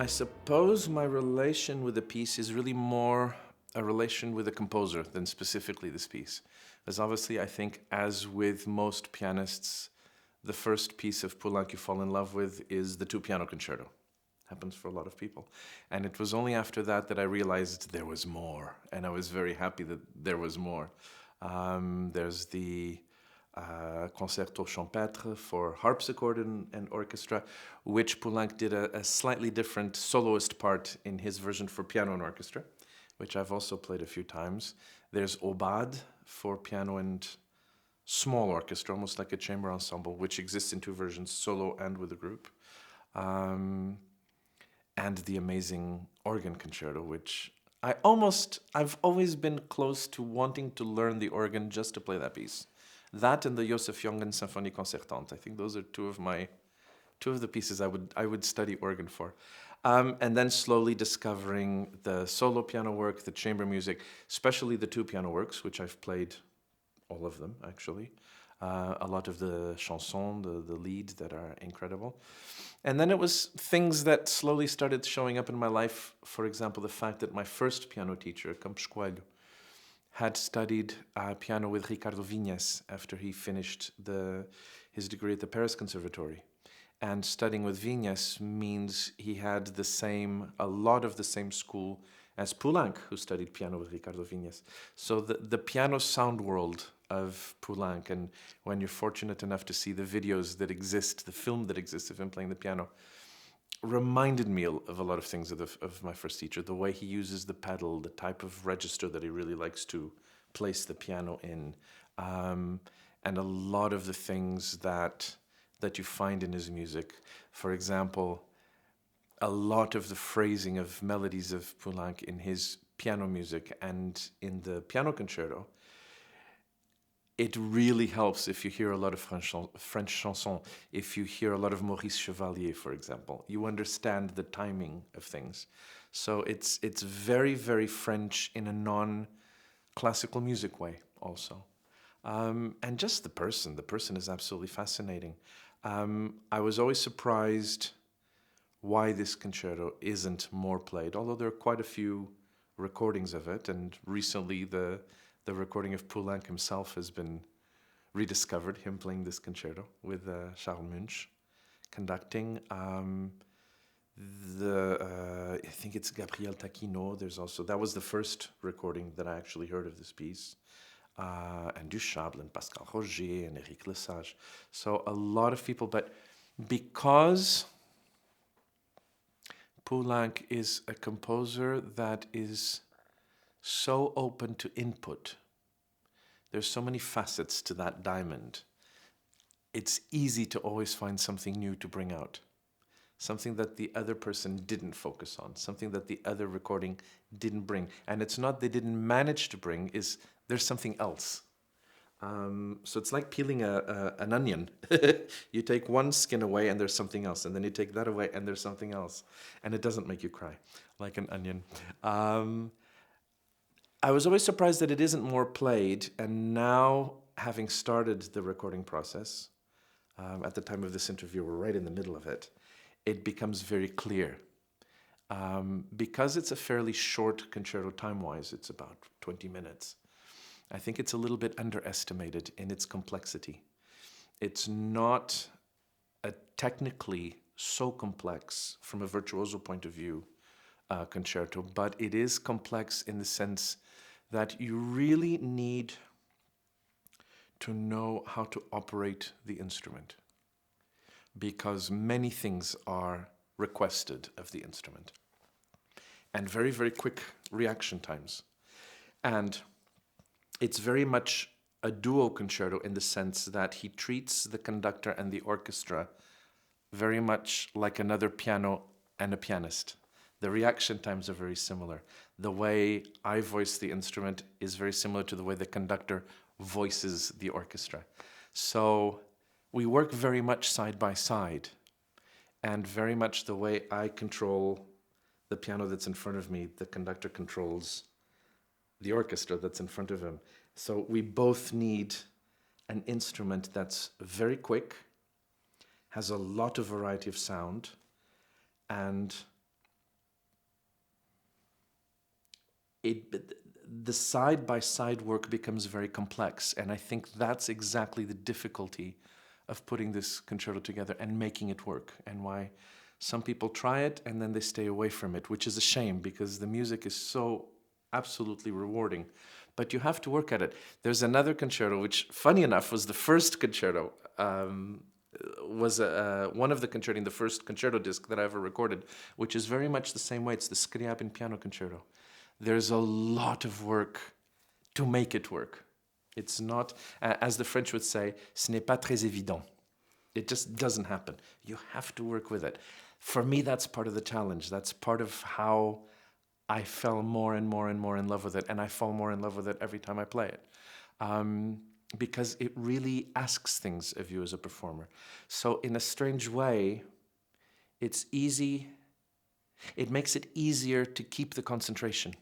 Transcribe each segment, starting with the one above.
I suppose my relation with the piece is really more a relation with the composer than specifically this piece. As obviously, I think, as with most pianists, the first piece of Poulenc you fall in love with is the two-piano concerto. Happens for a lot of people. And it was only after that that I realized there was more, and I was very happy that there was more. There's the Concerto Champêtre for harpsichord and orchestra, which Poulenc did a slightly different soloist part in his version for piano and orchestra, which I've also played a few times. There's Aubade for piano and small orchestra, almost like a chamber ensemble, which exists in two versions, solo and with a group. And the amazing organ concerto, which I've always been close to wanting to learn the organ just to play that piece. That and the Joseph Jongen Symphonie Concertante. I think those are two of the pieces I would study organ for. And then slowly discovering the solo piano work, the chamber music, especially the two piano works, which I've played all of them, actually. A lot of the chansons, the leads that are incredible. And then it was things that slowly started showing up in my life. For example, the fact that my first piano teacher, Campos Coelho, had studied piano with Ricardo Vinhas after he finished his degree at the Paris Conservatory. And studying with Vinhas means he had a lot of the same school as Poulenc, who studied piano with Ricardo Vinhas. So the piano sound world of Poulenc, and when you're fortunate enough to see the videos that exist, the film that exists of him playing the piano, reminded me of a lot of things of my first teacher. The way he uses the pedal, the type of register that he really likes to place the piano in, and a lot of the things that you find in his music. For example, a lot of the phrasing of melodies of Poulenc in his piano music and in the piano concerto, it really helps if you hear a lot of French chansons, if you hear a lot of Maurice Chevalier, for example. You understand the timing of things. So it's very, very French in a non-classical music way also. And just the person is absolutely fascinating. I was always surprised why this concerto isn't more played, although there are quite a few recordings of it, and recently the recording of Poulenc himself has been rediscovered, him playing this concerto with Charles Munch conducting. I think it's Gabriel Taquino. That was the first recording that I actually heard of this piece. And Duchable and Pascal Roger and Éric Lesage. So a lot of people, but because Poulenc is a composer that is so open to input, there's so many facets to that diamond, it's easy to always find something new to bring out, something that the other person didn't focus on, something that the other recording didn't bring. And it's not they didn't manage to bring, there's something else. So it's like peeling an onion. You take one skin away and there's something else, and then you take that away and there's something else, and it doesn't make you cry like an onion. I was always surprised that it isn't more played, and now, having started the recording process, at the time of this interview, we're right in the middle of it, it becomes very clear. Because it's a fairly short concerto time-wise, it's about 20 minutes, I think it's a little bit underestimated in its complexity. It's not a technically so complex, from a virtuoso point of view, concerto, but it is complex in the sense that you really need to know how to operate the instrument, because many things are requested of the instrument, and very, very quick reaction times. And it's very much a duo concerto in the sense that he treats the conductor and the orchestra very much like another piano and a pianist. The reaction times are very similar. The way I voice the instrument is very similar to the way the conductor voices the orchestra. So we work very much side by side, and very much the way I control the piano that's in front of me, the conductor controls the orchestra that's in front of him. So we both need an instrument that's very quick, has a lot of variety of sound, and the side-by-side work becomes very complex, and I think that's exactly the difficulty of putting this concerto together and making it work, and why some people try it and then they stay away from it, which is a shame because the music is so absolutely rewarding. But you have to work at it. There's another concerto, which, funny enough, was the first concerto, was one of the concerti in the first concerto disc that I ever recorded, which is very much the same way. It's the Scriabin Piano Concerto. There's a lot of work to make it work. It's not, as the French would say, ce n'est pas très évident. It just doesn't happen. You have to work with it. For me, that's part of the challenge. That's part of how I fell more and more and more in love with it, and I fall more in love with it every time I play it. Because it really asks things of you as a performer. So in a strange way, it's easy, it makes it easier to keep the concentration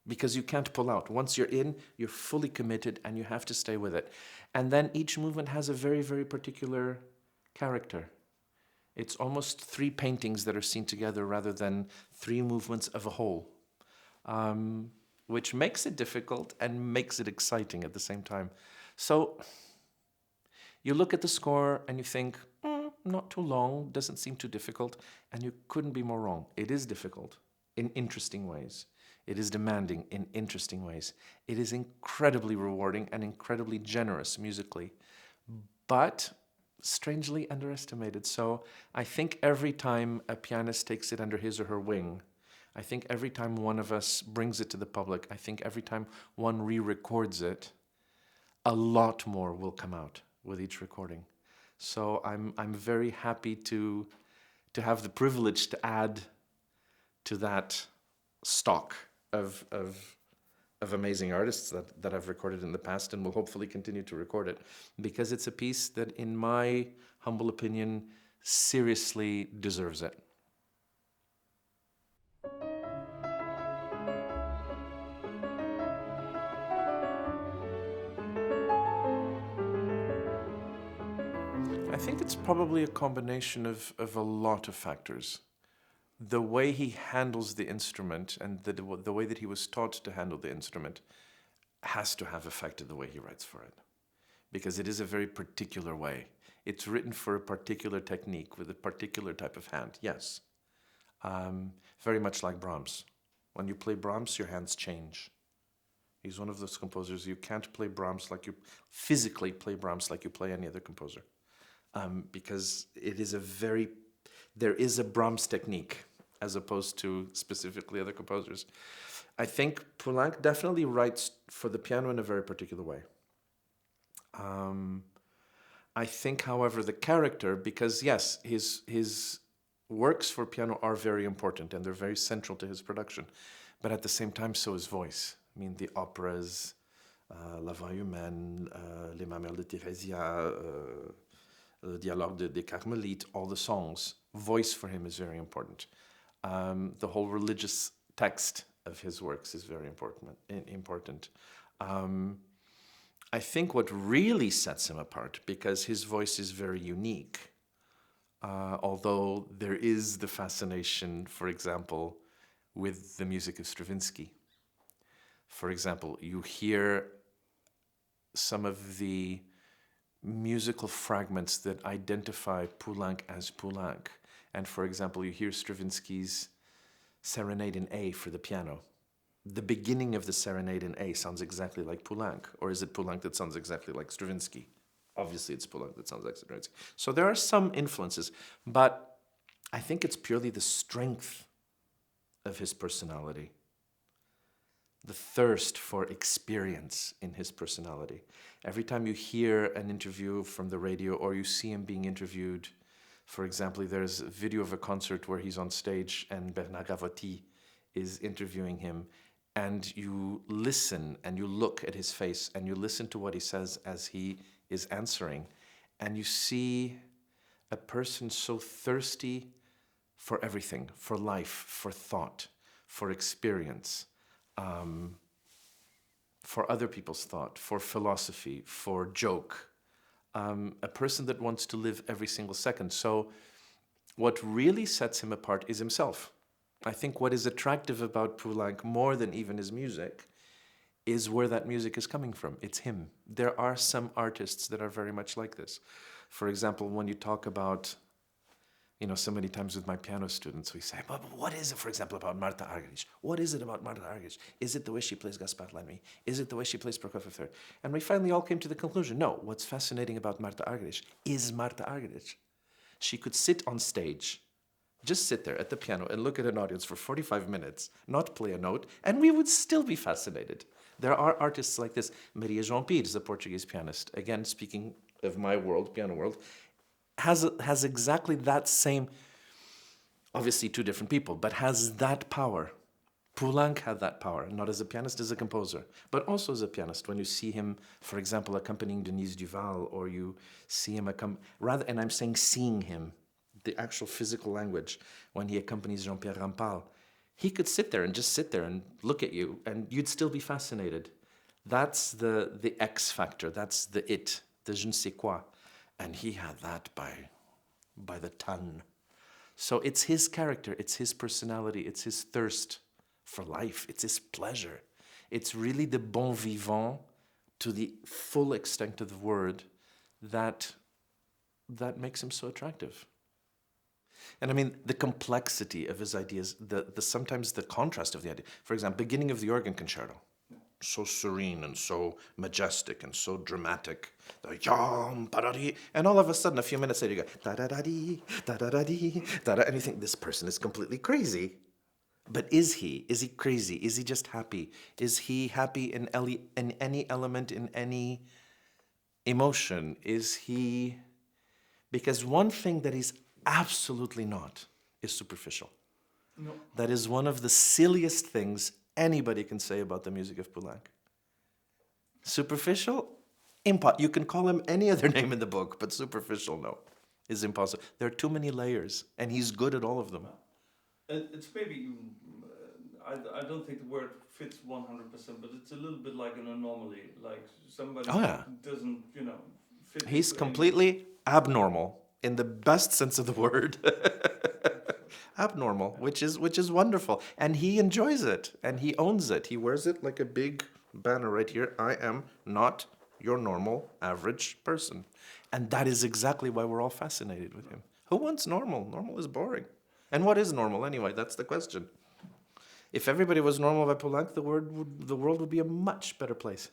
because you can't pull out. Once you're in, you're fully committed and you have to stay with it. And then each movement has a very, very particular character. It's almost three paintings that are seen together rather than three movements of a whole, which makes it difficult and makes it exciting at the same time. So you look at the score and you think, not too long, doesn't seem too difficult, and you couldn't be more wrong. It is difficult in interesting ways. It is demanding in interesting ways. It is incredibly rewarding and incredibly generous musically, but strangely underestimated. So I think every time a pianist takes it under his or her wing, I think every time one of us brings it to the public, I think every time one re-records it, a lot more will come out with each recording. So I'm very happy to have the privilege to add to that stock of amazing artists that I've recorded in the past and will hopefully continue to record it, because it's a piece that, in my humble opinion, seriously deserves it. I think it's probably a combination of a lot of factors. The way he handles the instrument and the way that he was taught to handle the instrument has to have affected the way he writes for it, because it is a very particular way. It's written for a particular technique with a particular type of hand, yes. Very much like Brahms. When you play Brahms, your hands change. He's one of those composers, you can't play Brahms like you physically play Brahms like you play any other composer. Because it is there is a Brahms technique as opposed to specifically other composers. I think Poulenc definitely writes for the piano in a very particular way. I think, however, the character, because yes, his works for piano are very important and they're very central to his production, but at the same time, so is voice. I mean, the operas, La Voix Humaine, Les Mamelles de Thérésia, Le Dialogue des Carmélites, all the songs, voice for him is very important. The whole religious text of his works is very important. I think what really sets him apart, because his voice is very unique, although there is the fascination, for example, with the music of Stravinsky. For example, you hear some of the musical fragments that identify Poulenc as Poulenc. And for example, you hear Stravinsky's Serenade in A for the piano. The beginning of the Serenade in A sounds exactly like Poulenc. Or is it Poulenc that sounds exactly like Stravinsky? Obviously, it's Poulenc that sounds like Stravinsky. So there are some influences, but I think it's purely the strength of his personality, the thirst for experience in his personality. Every time you hear an interview from the radio or you see him being interviewed, for example, there's a video of a concert where he's on stage and Bernard Gavotti is interviewing him, and you listen and you look at his face and you listen to what he says as he is answering, and you see a person so thirsty for everything, for life, for thought, for experience, for other people's thought, for philosophy, for joke, a person that wants to live every single second. So what really sets him apart is himself. I think what is attractive about Poulenc, more than even his music, is where that music is coming from. It's him. There are some artists that are very much like this. For example, when you talk about, so many times with my piano students, we say, but what is it, for example, about Marta Argerich? What is it about Marta Argerich? Is it the way she plays Gaspard Lamy? Is it the way she plays Prokofiev III? And we finally all came to the conclusion, no, what's fascinating about Marta Argerich is Marta Argerich. She could sit on stage, just sit there at the piano and look at an audience for 45 minutes, not play a note, and we would still be fascinated. There are artists like this. Maria João Pires, the Portuguese pianist, again, speaking of my world, piano world, has exactly that same, obviously two different people, but has that power. Poulenc had that power, not as a pianist, as a composer, but also as a pianist. When you see him, for example, accompanying Denise Duval, or you see him and I'm saying seeing him, the actual physical language, when he accompanies Jean-Pierre Rampal, he could sit there and look at you, and you'd still be fascinated. That's the X factor. That's the it, the je ne sais quoi. And he had that by the ton. So it's his character, it's his personality, it's his thirst for life, it's his pleasure. It's really the bon vivant to the full extent of the word that makes him so attractive. And I mean, the complexity of his ideas, sometimes the contrast of the idea. For example, beginning of the organ concerto, so serene and so majestic and so dramatic. And all of a sudden, a few minutes later, you go, da-da-da-dee, da-da-da-dee, da-da, and you think, this person is completely crazy. But is he? Is he crazy? Is he just happy? Is he happy in any element, in any emotion? Is he... Because one thing that he's absolutely not is superficial. No. That is one of the silliest things anybody can say about the music of Poulenc. Superficial? You can call him any other name in the book, but superficial, no, is impossible. There are too many layers, and he's good at all of them. It's maybe, I don't think the word fits 100%, but it's a little bit like an anomaly, like somebody doesn't, fit. He's completely abnormal, in the best sense of the word. Abnormal, which is wonderful. And he enjoys it, and he owns it. He wears it like a big banner right here. I am not your normal, average person. And that is exactly why we're all fascinated with him. Who wants normal? Normal is boring. And what is normal anyway? That's the question. If everybody was normal by Poulenc, the world would be a much better place.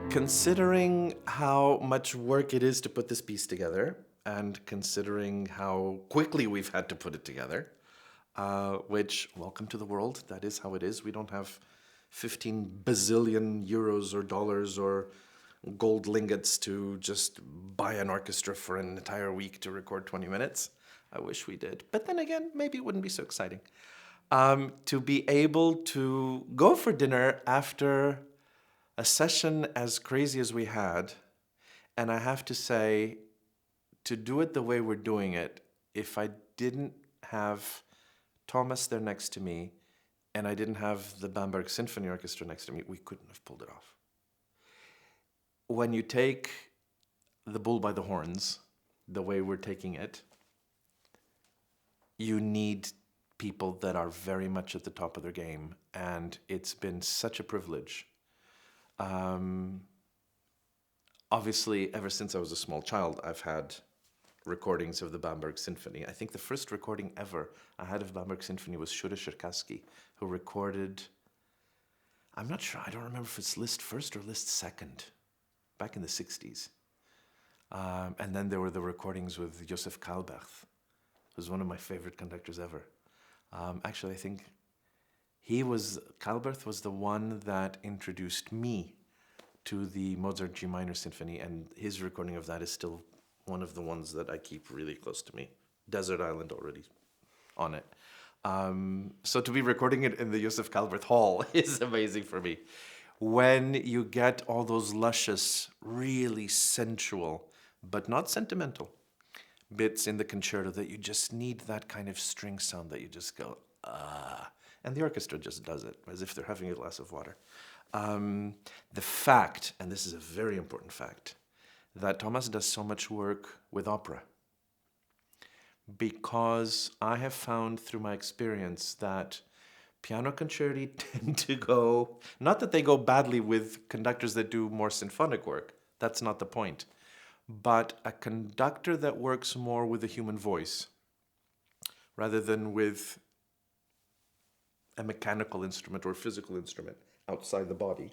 Considering how much work it is to put this piece together, and considering how quickly we've had to put it together, which, welcome to the world, that is how it is. We don't have 15 bazillion euros or dollars or gold lingots to just buy an orchestra for an entire week to record 20 minutes. I wish we did. But then again, maybe it wouldn't be so exciting. To be able to go for dinner after a session as crazy as we had, and I have to say, to do it the way we're doing it, if I didn't have Thomas there next to me, and I didn't have the Bamberg Symphony Orchestra next to me, we couldn't have pulled it off. When you take the bull by the horns, the way we're taking it, you need people that are very much at the top of their game, and it's been such a privilege. Obviously, ever since I was a small child, I've had recordings of the Bamberg Symphony. I think the first recording ever I had of Bamberg Symphony was Shure Cherkassky, who recorded, I'm not sure, I don't remember if it's Liszt first or Liszt second, back in the 60s. And then there were the recordings with Joseph Kalberth, who's one of my favorite conductors ever. Actually, I think Kalberth was the one that introduced me to the Mozart G minor symphony, and his recording of that is still one of the ones that I keep really close to me. Desert Island already on it. So to be recording it in the Joseph Kalberth Hall is amazing for me. When you get all those luscious, really sensual, but not sentimental bits in the concerto that you just need that kind of string sound that you just go, ah. And the orchestra just does it, as if they're having a glass of water. The fact, and this is a very important fact, that Thomas does so much work with opera, because I have found through my experience that piano concerti tend to go, not that they go badly with conductors that do more symphonic work, that's not the point, but a conductor that works more with the human voice rather than with a mechanical instrument or physical instrument outside the body.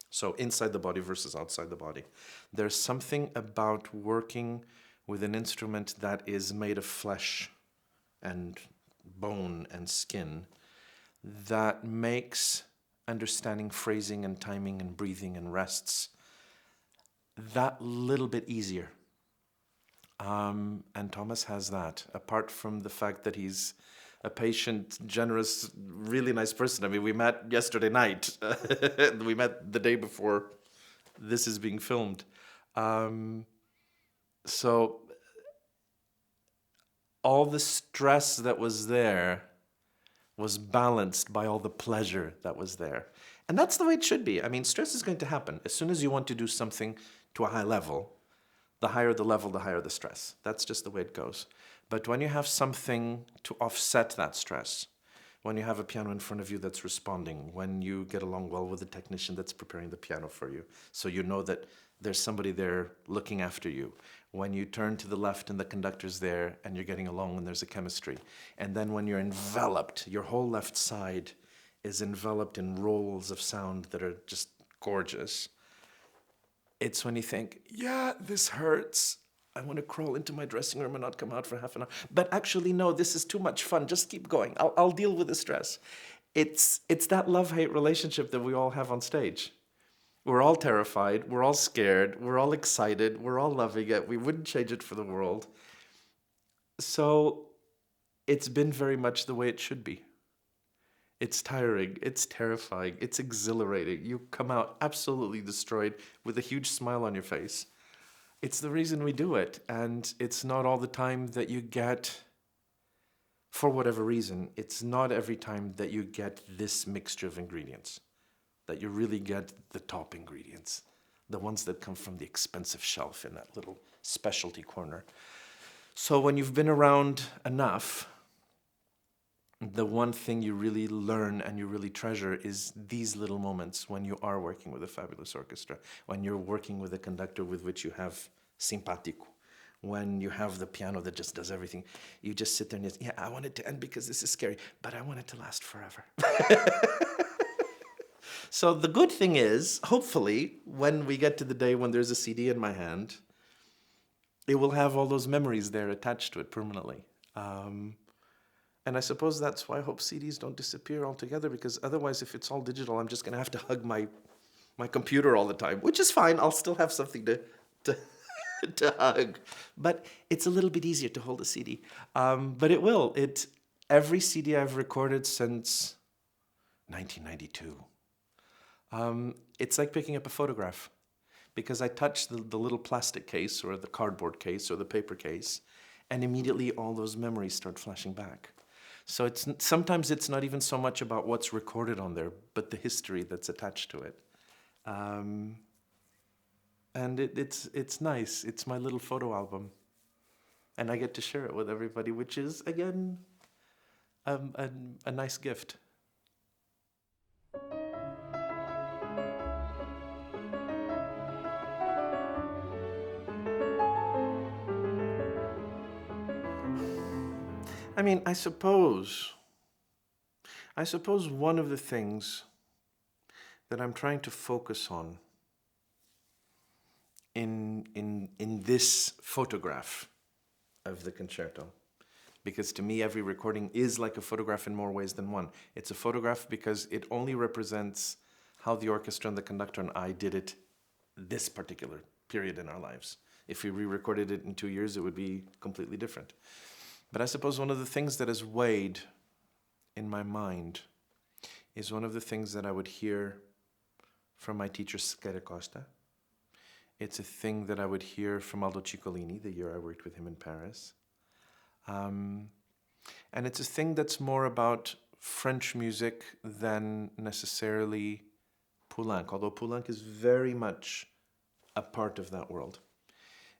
So inside the body versus outside the body. There's something about working with an instrument that is made of flesh and bone and skin that makes understanding phrasing and timing and breathing and rests that little bit easier. And Thomas has that, apart from the fact that he's a patient, generous, really nice person. I mean, we met yesterday night. We met the day before this is being filmed. So all the stress that was there was balanced by all the pleasure that was there. And that's the way it should be. I mean, stress is going to happen. As soon as you want to do something to a high level, the higher the level, the higher the stress. That's just the way it goes. But when you have something to offset that stress, when you have a piano in front of you that's responding, when you get along well with the technician that's preparing the piano for you, so you know that there's somebody there looking after you, when you turn to the left and the conductor's there and you're getting along and there's a chemistry, and then when you're enveloped, your whole left side is enveloped in rolls of sound that are just gorgeous, it's when you think, yeah, this hurts. I want to crawl into my dressing room and not come out for half an hour. But actually, no, this is too much fun. Just keep going. I'll deal with the stress. It's that love-hate relationship that we all have on stage. We're all terrified. We're all scared. We're all excited. We're all loving it. We wouldn't change it for the world. So it's been very much the way it should be. It's tiring, it's terrifying, it's exhilarating. You come out absolutely destroyed with a huge smile on your face. It's the reason we do it, and it's not all the time that you get, for whatever reason, it's not every time that you get this mixture of ingredients, that you really get the top ingredients, the ones that come from the expensive shelf in that little specialty corner. So when you've been around enough, the one thing you really learn and you really treasure is these little moments when you are working with a fabulous orchestra, when you're working with a conductor with which you have simpatico, when you have the piano that just does everything. You just sit there and yeah, I want it to end because this is scary, but I want it to last forever. So the good thing is, hopefully, when we get to the day when there's a CD in my hand, it will have all those memories there attached to it permanently. And I suppose that's why I hope CDs don't disappear altogether, because otherwise, if it's all digital, I'm just going to have to hug my computer all the time, which is fine. I'll still have something to hug. But it's a little bit easier to hold a CD. But it will. Every CD I've recorded since 1992, it's like picking up a photograph, because I touch the little plastic case or the cardboard case or the paper case, and immediately all those memories start flashing back. So sometimes it's not even so much about what's recorded on there, but the history that's attached to it. And it's nice. It's my little photo album. And I get to share it with everybody, which is, again, a nice gift. I mean, I suppose one of the things that I'm trying to focus on in this photograph of the concerto, because to me every recording is like a photograph in more ways than one. It's a photograph because it only represents how the orchestra and the conductor and I did it this particular period in our lives. If we re-recorded it in 2 years, it would be completely different. But I suppose one of the things that has weighed in my mind is one of the things that I would hear from my teacher, Scheda Costa. It's a thing that I would hear from Aldo Ciccolini, the year I worked with him in Paris. And it's a thing that's more about French music than necessarily Poulenc, although Poulenc is very much a part of that world.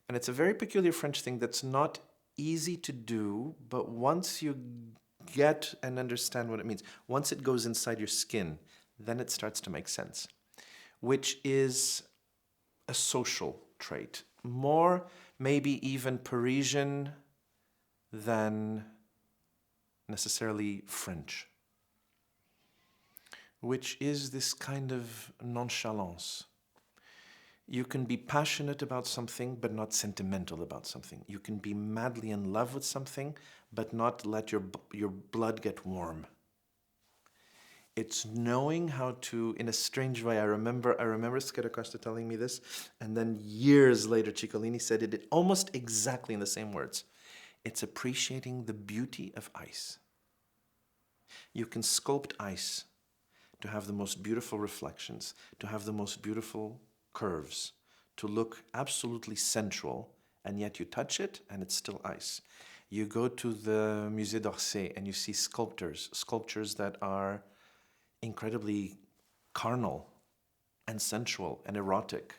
And it's a very peculiar French thing that's not easy to do, but once you get and understand what it means, once it goes inside your skin, then it starts to make sense, which is a social trait, more maybe even Parisian than necessarily French, which is this kind of nonchalance. You can be passionate about something, but not sentimental about something. You can be madly in love with something, but not let your blood get warm. It's knowing how to, in a strange way, I remember Scarocosta telling me this, and then years later Ciccolini said it almost exactly in the same words. It's appreciating the beauty of ice. You can sculpt ice to have the most beautiful reflections, to have the most beautiful curves, to look absolutely sensual, and yet you touch it and it's still ice. You go to the Musée d'Orsay and you see sculptures that are incredibly carnal and sensual and erotic,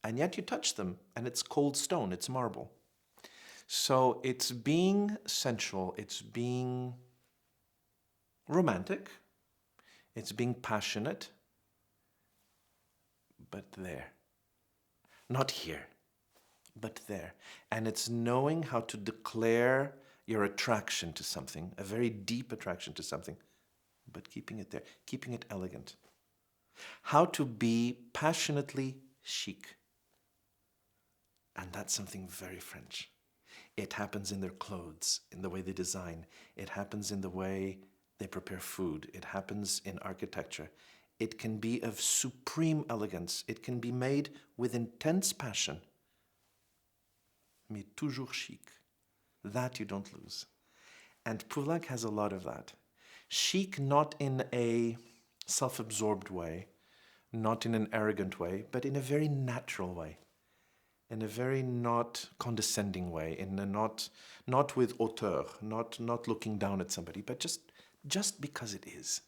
and yet you touch them and it's cold stone, it's marble. So it's being sensual, it's being romantic, it's being passionate, but there. Not here, but there. And it's knowing how to declare your attraction to something, a very deep attraction to something, but keeping it there, keeping it elegant. How to be passionately chic. And that's something very French. It happens in their clothes, in the way they design. It happens in the way they prepare food. It happens in architecture. It can be of supreme elegance. It can be made with intense passion. Mais toujours chic. That you don't lose. And Poulenc has a lot of that. Chic not in a self-absorbed way, not in an arrogant way, but in a very natural way. In a very not condescending way, in a not with hauteur, not looking down at somebody, but just because it is.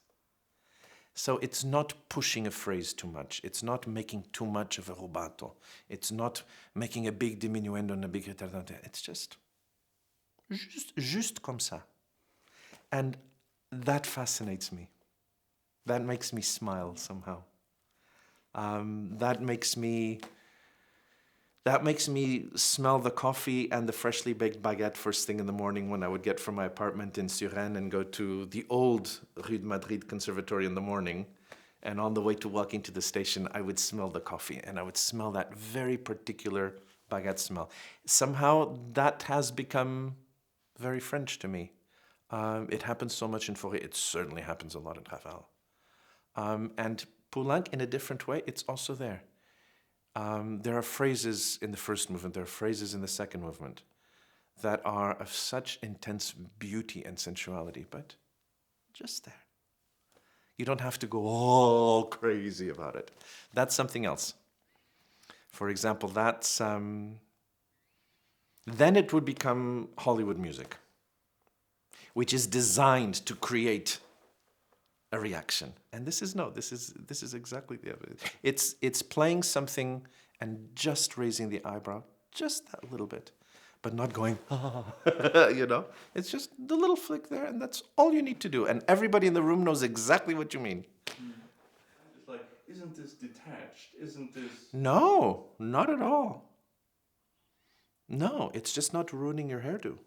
So it's not pushing a phrase too much. It's not making too much of a rubato. It's not making a big diminuendo and a big retardante. It's just comme ça. And that fascinates me. That makes me smile somehow. That makes me smell the coffee and the freshly baked baguette first thing in the morning when I would get from my apartment in Suresnes and go to the old Rue de Madrid Conservatory in the morning. And on the way to walking to the station, I would smell the coffee and I would smell that very particular baguette smell. Somehow that has become very French to me. It happens so much in Fauré. It certainly happens a lot in Ravel. And Poulenc, in a different way, it's also there. There are phrases in the first movement, there are phrases in the second movement that are of such intense beauty and sensuality, but just there. You don't have to go all crazy about it. That's something else. For example, that's then it would become Hollywood music, which is designed to create a reaction. And this is exactly the other. It's playing something and just raising the eyebrow, just that little bit, but not going, you know. It's just the little flick there, and that's all you need to do. And everybody in the room knows exactly what you mean. It's like, isn't this detached? Isn't this... No, not at all. No, it's just not ruining your hairdo.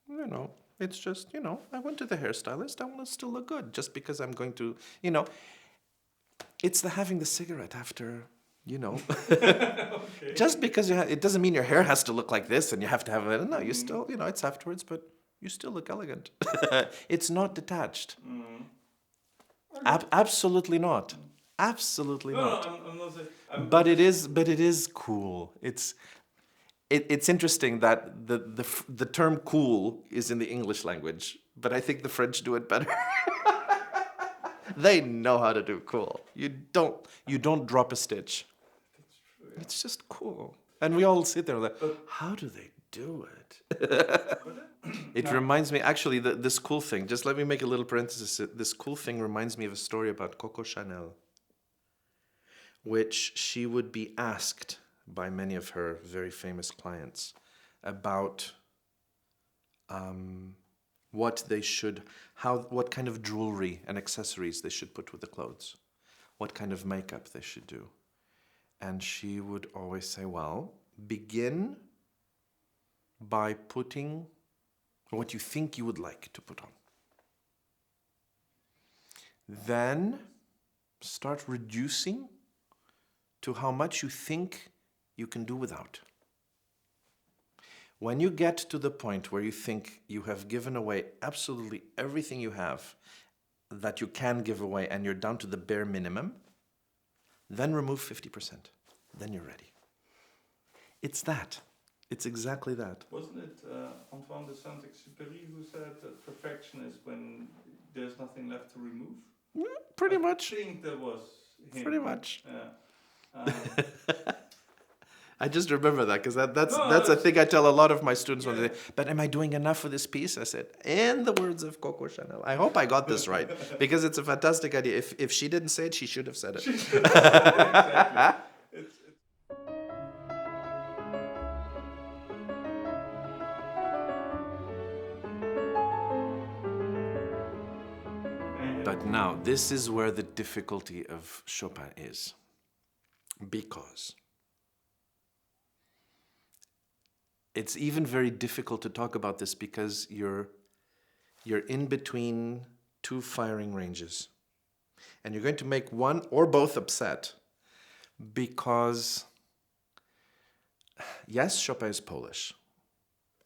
You know. It's just, you know, I went to the hairstylist. I want to still look good just because I'm going to, you know. It's the having the cigarette after, you know. Okay. Just because it doesn't mean your hair has to look like this and you have to have it. No, you still, you know, it's afterwards, but you still look elegant. It's not detached. Absolutely not. Absolutely not. No, I'm not saying... But it is cool. It's interesting that the term cool is in the English language, but I think the French do it better. They know how to do cool. You don't drop a stitch. That's true, yeah. It's just cool. And we all sit there like, how do they do it. It reminds me, actually, this cool thing, just let me make a little parenthesis. This cool thing reminds me of a story about Coco Chanel, which she would be asked by many of her very famous clients about what kind of jewelry and accessories they should put with the clothes, what kind of makeup they should do. And she would always say, well, begin by putting what you think you would like to put on. Then start reducing to how much you think you can do without. When you get to the point where you think you have given away absolutely everything you have that you can give away and you're down to the bare minimum, then remove 50%. Then you're ready. It's that. It's exactly that. Wasn't it Antoine de Saint-Exupéry who said that perfection is when there's nothing left to remove? Pretty much. I think that was him. Pretty much. Yeah. I just remember that because that's a thing I tell a lot of my students when they say, but am I doing enough for this piece? I said, in the words of Coco Chanel, I hope I got this right because it's a fantastic idea. If she didn't say it, she should have said it. Exactly. But now, this is where the difficulty of Chopin is. Because it's even very difficult to talk about this because you're in between two firing ranges. And you're going to make one or both upset because, yes, Chopin is Polish.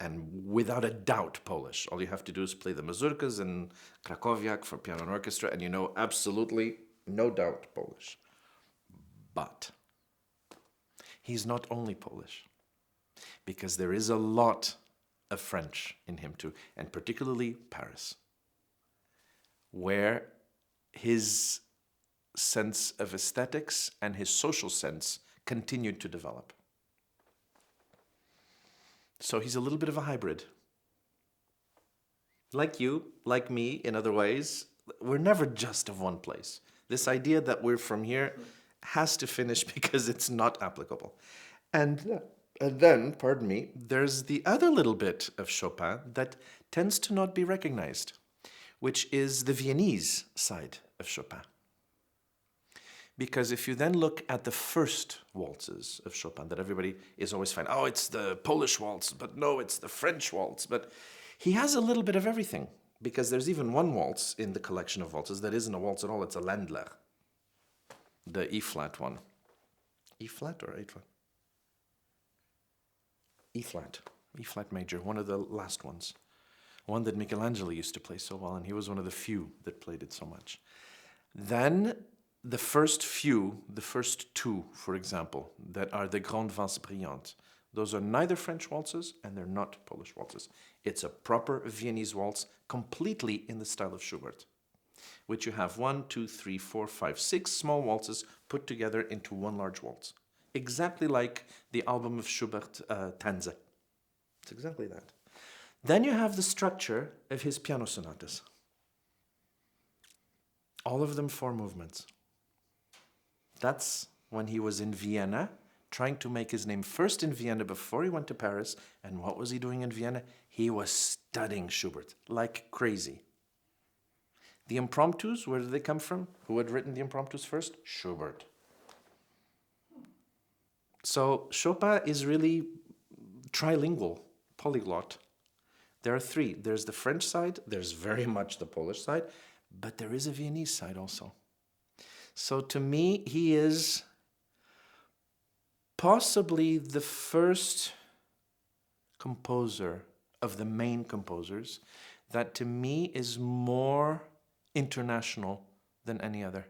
And without a doubt Polish. All you have to do is play the mazurkas and Krakowiak for piano and orchestra, and you know absolutely, no doubt, Polish. But he's not only Polish, because there is a lot of French in him too, and particularly Paris, where his sense of aesthetics and his social sense continued to develop. So he's a little bit of a hybrid. Like you, like me, in other ways, we're never just of one place. This idea that we're from here has to finish because it's not applicable. And then, pardon me, there's the other little bit of Chopin that tends to not be recognized, which is the Viennese side of Chopin. Because if you then look at the first waltzes of Chopin that everybody is always finding, oh, it's the Polish waltz, but no, it's the French waltz. But he has a little bit of everything, because there's even one waltz in the collection of waltzes that isn't a waltz at all, it's a Ländler, the E-flat one. E-flat or A-flat? E-flat. E-flat major, one of the last ones. One that Michelangelo used to play so well, and he was one of the few that played it so much. Then the first two, for example, that are the Grandes Valses Brillantes, those are neither French waltzes and they're not Polish waltzes. It's a proper Viennese waltz, completely in the style of Schubert, which you have 1, 2, 3, 4, 5, 6 small waltzes put together into one large waltz. Exactly like the album of Schubert, Tänze. It's exactly that. Then you have the structure of his piano sonatas. All of them 4 movements. That's when he was in Vienna, trying to make his name first in Vienna before he went to Paris. And what was he doing in Vienna? He was studying Schubert like crazy. The impromptus, where did they come from? Who had written the impromptus first? Schubert. So Chopin is really trilingual, polyglot. There are 3. There's the French side, there's very much the Polish side, but there is a Viennese side also. So to me, he is possibly the first composer of the main composers that to me is more international than any other.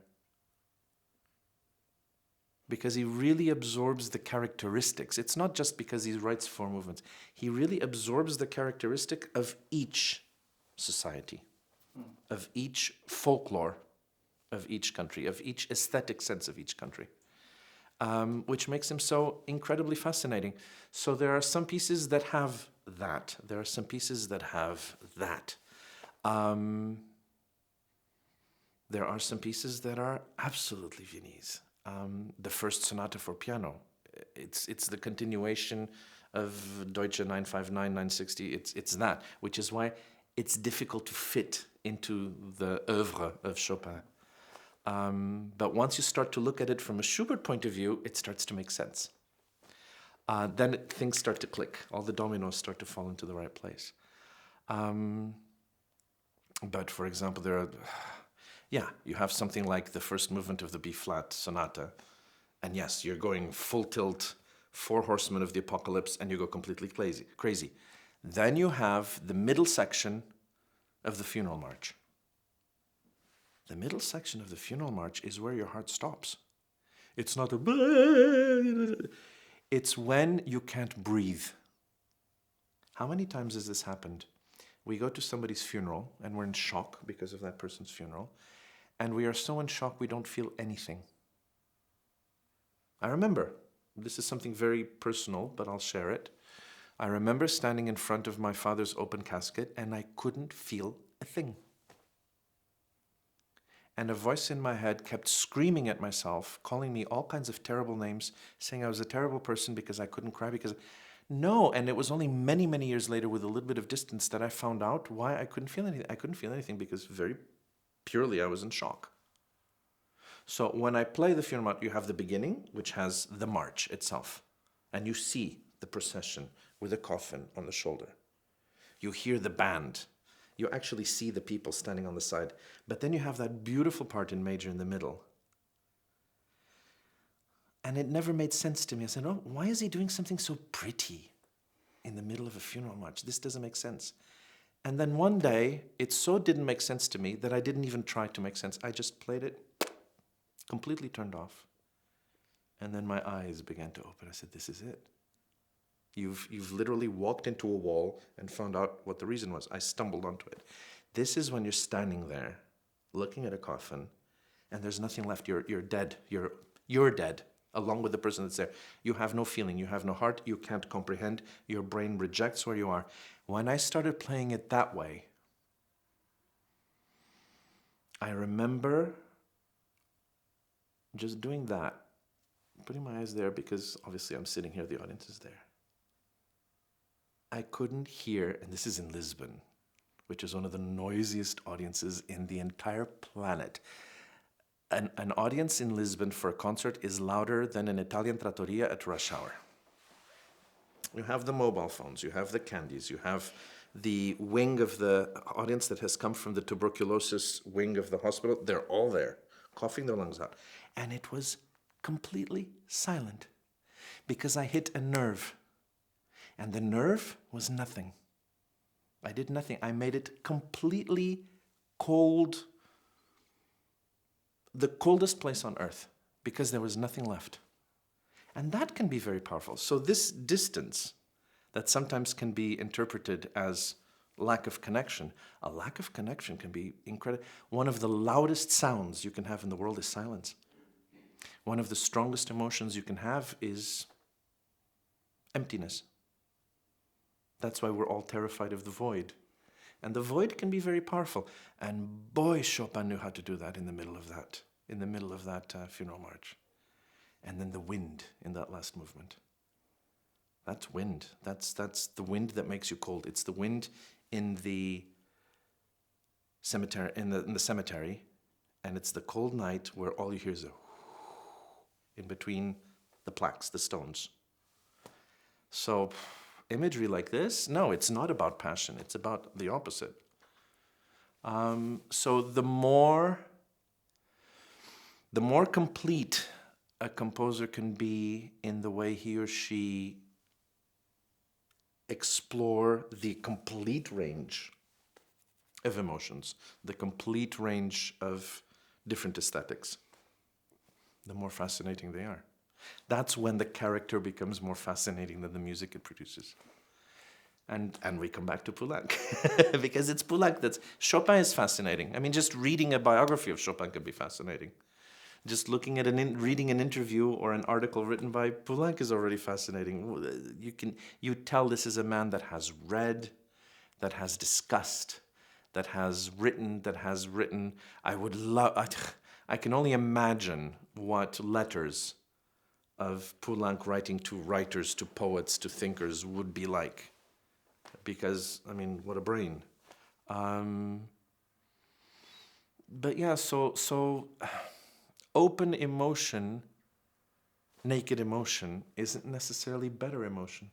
Because he really absorbs the characteristics. It's not just because he writes 4 movements. He really absorbs the characteristic of each society, of each folklore of each country, of each aesthetic sense of each country. which makes him so incredibly fascinating. So there are some pieces that have that. There are some pieces that have that. There are some pieces that are absolutely Viennese. The first sonata for piano, it's the continuation of Deutsche 959, 960. It's that, which is why it's difficult to fit into the oeuvre of Chopin. But once you start to look at it from a Schubert point of view, it starts to make sense. Then things start to click. All the dominoes start to fall into the right place. But for example, you have something like the first movement of the B-flat sonata. And yes, you're going full tilt, Four Horsemen of the Apocalypse, and you go completely crazy. Then you have the middle section of the Funeral March. The middle section of the Funeral March is where your heart stops. It's not it's when you can't breathe. How many times has this happened? We go to somebody's funeral and we're in shock because of that person's funeral, and we are so in shock we don't feel anything. I remember, this is something very personal, but I'll share it. I remember standing in front of my father's open casket and I couldn't feel a thing. And a voice in my head kept screaming at myself, calling me all kinds of terrible names, saying I was a terrible person because I couldn't cry because... No, and it was only many, many years later with a little bit of distance that I found out why I couldn't feel anything. I couldn't feel anything because very purely I was in shock. So when I play the funeral march, you have the beginning, which has the march itself. And you see the procession with a coffin on the shoulder. You hear the band. You actually see the people standing on the side. But then you have that beautiful part in major in the middle. And it never made sense to me. I said, oh, why is he doing something so pretty in the middle of a funeral march? This doesn't make sense. And then one day, it so didn't make sense to me that I didn't even try to make sense. I just played it, completely turned off. And then my eyes began to open. I said, this is it. You've literally walked into a wall and found out what the reason was. I stumbled onto it. This is when you're standing there, looking at a coffin, and there's nothing left. You're dead. You're dead, along with the person that's there. You have no feeling. You have no heart. You can't comprehend. Your brain rejects where you are. When I started playing it that way, I remember just doing that, putting my eyes there because obviously I'm sitting here, the audience is there. I couldn't hear, and this is in Lisbon, which is one of the noisiest audiences in the entire planet. An audience in Lisbon for a concert is louder than an Italian trattoria at rush hour. You have the mobile phones, you have the candies, you have the wing of the audience that has come from the tuberculosis wing of the hospital. They're all there, coughing their lungs out. And it was completely silent because I hit a nerve. And the nerve was nothing. I did nothing. I made it completely cold, the coldest place on earth, because there was nothing left. And that can be very powerful. So this distance that sometimes can be interpreted as lack of connection, a lack of connection can be incredible. One of the loudest sounds you can have in the world is silence. One of the strongest emotions you can have is emptiness. That's why we're all terrified of the void. And the void can be very powerful. And boy, Chopin knew how to do that in the middle of that, funeral march. And then the wind in that last movement. That's wind. That's the wind that makes you cold. It's the wind in the cemetery, in the cemetery, and it's the cold night where all you hear is a in between the plaques, the stones. So imagery like this, no, it's not about passion. It's about the opposite. So the more complete a composer can be in the way he or she explore the complete range of emotions, the complete range of different aesthetics, the more fascinating they are. That's when the character becomes more fascinating than the music it produces. And we come back to Poulenc, because it's Poulenc Chopin is fascinating. I mean, just reading a biography of Chopin can be fascinating. Just looking at reading an interview or an article written by Poulenc is already fascinating. You tell this is a man that has read, that has discussed, that has written. I can only imagine what letters of Poulenc writing to writers, to poets, to thinkers would be like. Because, I mean, what a brain. But yeah, so open emotion, naked emotion, isn't necessarily better emotion.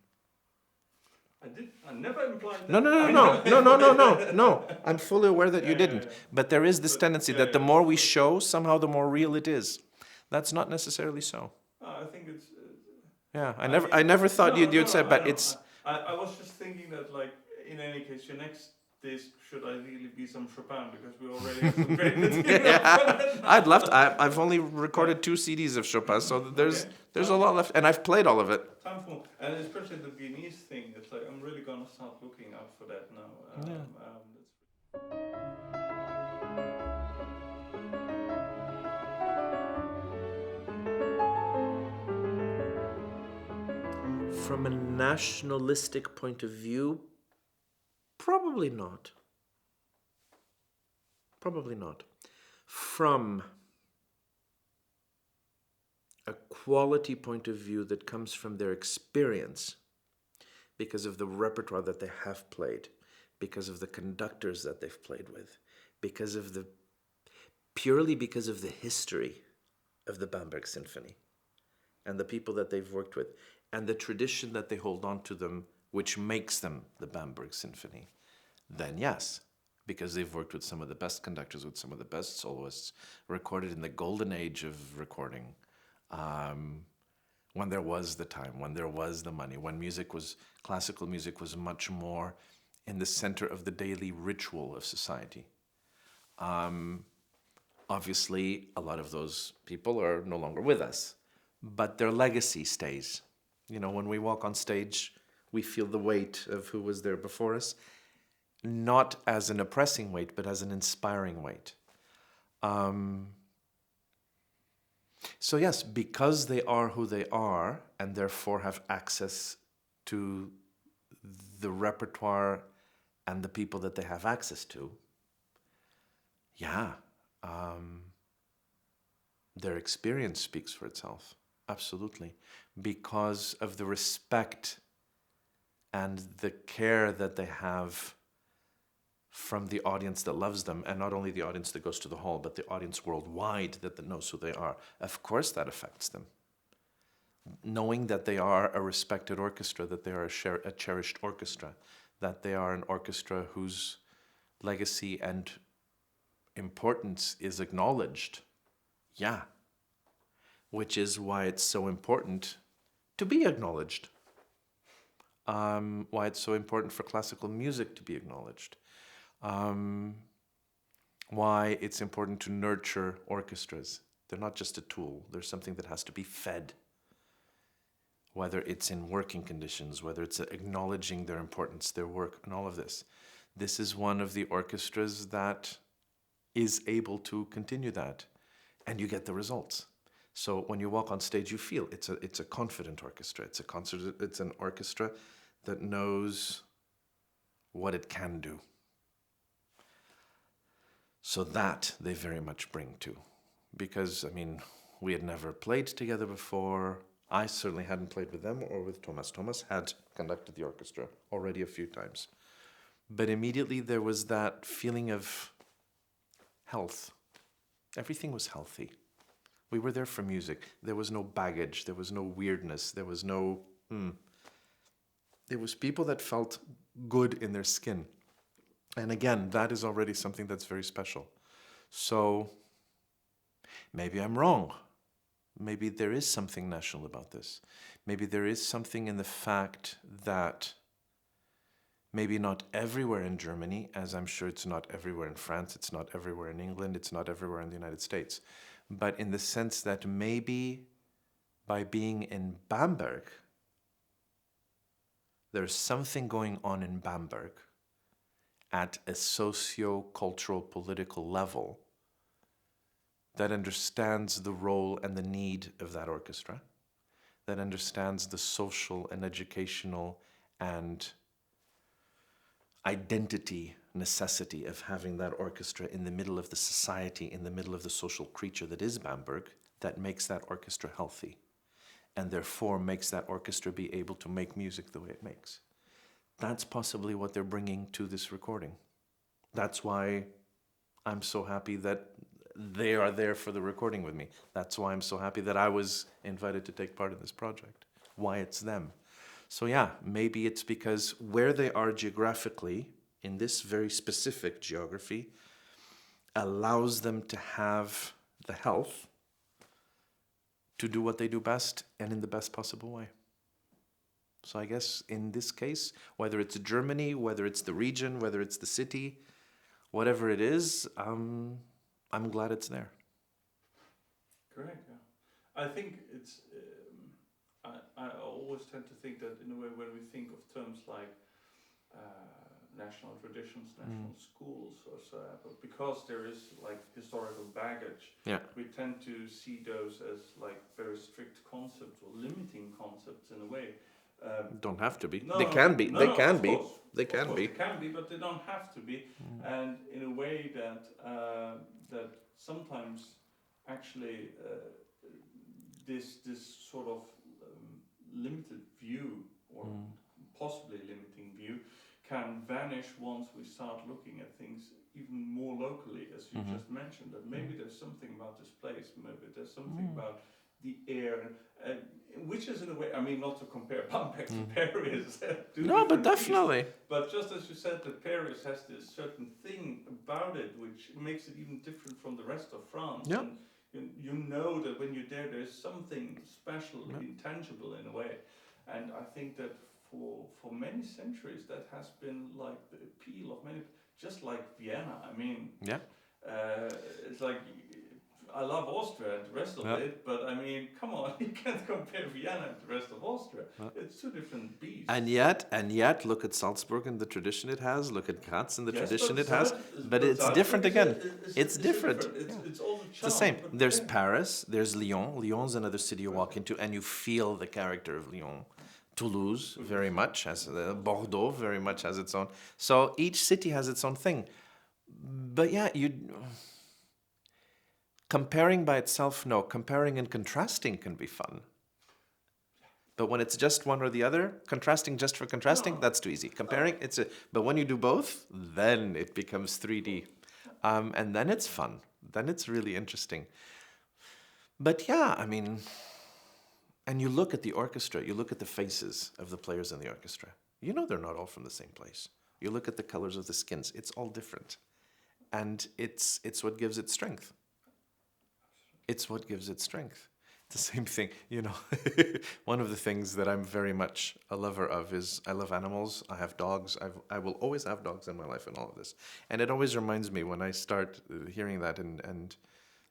I never implied that. No. I'm fully aware that you didn't. But there is this tendency that the more we show, somehow the more real it is. That's not necessarily so. I think it's. I never thought you'd say, but it's. I was just thinking that, like, in any case, your next disc should ideally be some Chopin, because we already have some great material. I'd love to. I've only recorded 2 CDs of Chopin, so there's a lot left, and I've played all of it. Time for more. And especially the Viennese thing. It's like I'm really gonna start looking out for that now. From a nationalistic point of view, probably not. Probably not. From a quality point of view that comes from their experience, because of the repertoire that they have played, because of the conductors that they've played with, purely because of the history of the Bamberg Symphony and the people that they've worked with and the tradition that they hold on to them, which makes them the Bamberg Symphony, then yes, because they've worked with some of the best conductors, with some of the best soloists, recorded in the golden age of recording, when there was the time, when there was the money, when classical music was much more in the center of the daily ritual of society. Obviously, a lot of those people are no longer with us, but their legacy stays. You know, when we walk on stage, we feel the weight of who was there before us, not as an oppressing weight, but as an inspiring weight. So yes, because they are who they are, and therefore have access to the repertoire and the people that they have access to, their experience speaks for itself, absolutely, because of the respect and the care that they have from the audience that loves them, and not only the audience that goes to the hall, but the audience worldwide that knows who they are. Of course that affects them. Knowing that they are a respected orchestra, that they are a cherished orchestra, that they are an orchestra whose legacy and importance is acknowledged. Yeah. Which is why it's so important to be acknowledged. Why it's so important for classical music to be acknowledged. Why it's important to nurture orchestras. They're not just a tool. They're something that has to be fed. Whether it's in working conditions, whether it's acknowledging their importance, their work, and all of this. This is one of the orchestras that is able to continue that. And you get the results. So when you walk on stage, you feel it's a confident orchestra. It's an orchestra that knows what it can do. So that they very much bring to. Because, I mean, we had never played together before. I certainly hadn't played with them or with Thomas. Thomas had conducted the orchestra already a few times. But immediately there was that feeling of health. Everything was healthy. We were there for music. There was no baggage. There was no weirdness. There was no... It was people that felt good in their skin. And again, that is already something that's very special. So maybe I'm wrong. Maybe there is something national about this. Maybe there is something in the fact that maybe not everywhere in Germany, as I'm sure it's not everywhere in France, it's not everywhere in England, it's not everywhere in the United States, but in the sense that maybe by being in Bamberg, there's something going on in Bamberg at a socio-cultural political level that understands the role and the need of that orchestra, that understands the social and educational and identity necessity of having that orchestra in the middle of the society, in the middle of the social creature that is Bamberg, that makes that orchestra healthy, and therefore makes that orchestra be able to make music the way it makes. That's possibly what they're bringing to this recording. That's why I'm so happy that they are there for the recording with me. That's why I'm so happy that I was invited to take part in this project. Why it's them. So yeah, maybe it's because where they are geographically, in this very specific geography, allows them to have the health to do what they do best and in the best possible way. So I guess in this case, whether it's Germany, whether it's the region, whether it's the city, whatever it is, I'm glad it's there. Correct, yeah. I think it's, I always tend to think that in a way when we think of terms like national traditions, national schools or so, but because there is like historical baggage, we tend to see those as like very strict concepts or limiting concepts in a way. Don't have to be. No, they can be. No, they no, can of be. course, They can be. They can be, but they don't have to be. And in a way that that sometimes actually this sort of limited view or possibly limiting view can vanish once we start looking at things even more locally, as you just mentioned. That maybe there's something about this place, maybe there's something about the air, which is in a way, I mean, not to compare Bamberg to Paris. No, but definitely. Pieces, but just as you said, that Paris has this certain thing about it which makes it even different from the rest of France. Yeah. And you know that when you're there, there's something special, intangible in a way. And I think that for many centuries, that has been like the appeal of many, just like Vienna. I mean, it's like, I love Austria and the rest of it, but I mean, come on, you can't compare Vienna and the rest of Austria. It's two different beasts. And yet, look at Salzburg and the tradition it has. Look at Graz and the tradition it has. But it's different again. It's different. It's all the charm. It's the same. There's Paris. There's Lyon. Lyon's another city you walk into, and you feel the character of Lyon. Toulouse very much has Bordeaux very much has its own. So each city has its own thing. But yeah, comparing by itself, no. Comparing and contrasting can be fun. But when it's just one or the other, contrasting just for contrasting, that's too easy. Comparing, but when you do both, then it becomes 3D. And then it's fun. Then it's really interesting. But yeah, I mean, and you look at the orchestra, you look at the faces of the players in the orchestra. You know they're not all from the same place. You look at the colors of the skins, it's all different. And it's what gives it strength. It's what gives it strength. The same thing, you know. One of the things that I'm very much a lover of is I love animals. I have dogs. I will always have dogs in my life and all of this. And it always reminds me when I start hearing that, and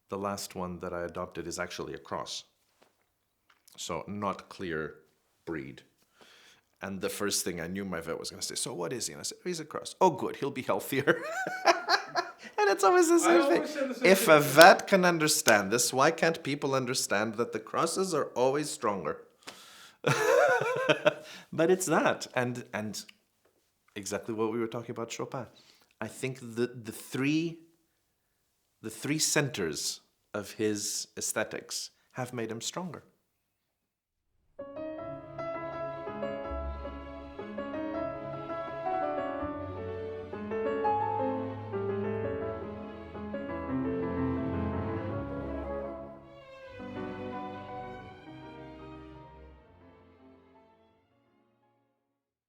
the last one that I adopted is actually a cross. So not clear breed. And the first thing I knew my vet was going to say, so what is he? And I said, oh, he's a cross. Oh, good, he'll be healthier. And it's always the same thing. If a vet can understand this, why can't people understand that the crosses are always stronger? But it's that. And exactly what we were talking about Chopin. I think the three centers of his aesthetics have made him stronger.